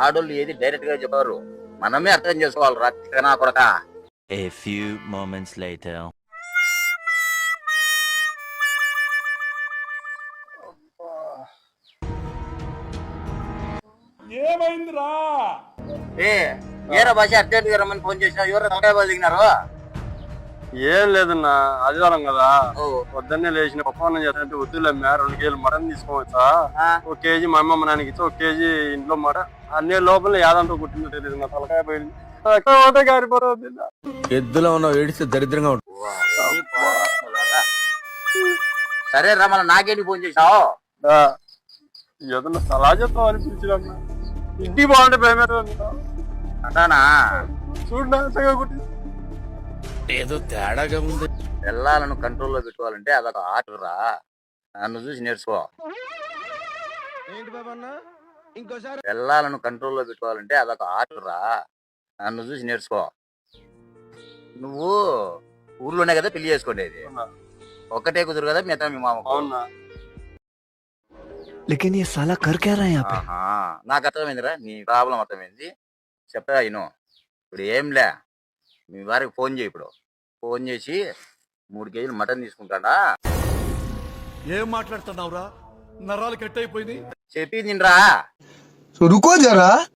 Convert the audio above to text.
ఆడోళ్ళు ఏది డైరెక్ట్ గా చెప్పారు, మనమే అర్థం చేసుకోవాలి. రచ్చనా కొడక. A few moments later. ఏమైందిరా? ఏరా భాష అర్జెంట్ గా రమ్మని ఫోన్ చేసినా, ఎవరు తలకాయ బాగా దిగినారు? ఏం లేదన్నా, ఆదివారం కదా, ఓ, పొద్దున్నే లేచిన పప్పాన్నం చేస్తుంటే వద్దులే 2 కేజీలు మటన్ తీసుకోవచ్చా, ఆ, 1 కేజీ మా అమ్మమ్మ నాన్నకి ఇచ్చి 1 కేజీ ఇంట్లో మటన్ అన్ని లోపల యాదంతో కుట్టిందో తెలియదు, నా తలకాయ పోయింది. గారిపోతుంది. ఎద్దులో ఉన్న ఏడిస్తే దరిద్రంగా ఉంటుంది. ఈ పోరాటాలారా. సరే రమ్మల, నాకేంటి ఫోన్ చేసినావు? ఏదన్నా సలహా చెప్తాం అనిపించిందన్నా. ఇంటికి బాగుంటే భయమే అంటానా? చూడగా కుట్టి ఏదో తేడాగా ఉంది. పిల్లలను కంట్రోల్లో పెట్టుకోవాలంటే అదొక ఆర్ట్ రా. నన్ను చూసి నేర్చుకో. పిల్లలను కంట్రోల్లో పెట్టుకోవాలంటే అదొక ఆర్ట్ రా. నన్ను చూసి నేర్చుకో. నువ్వు ఊర్లోనే కదా పెళ్లి చేసుకునేది, ఒక్కటే కుదురు కదా మిగతా మీ మామ. అవునా? लेकिन ये साला कर क्या रहा है यहाँ पे? నాకు అర్థమైందిరా, నీ ప్రాబ్లం అర్థమైంది. చెప్తా ఇను. ఇప్పుడు ఏంలే, మీ వారికి ఫోన్ చేయి. ఇప్పుడు ఫోన్ చేసి 3 కేజీలు మటన్ తీసుకుంటాడా? ఏం మాట్లాడుతున్నావురా? నరాలు కట్ అయిపోయింది. చెప్పి తినరా. तो रुको जरा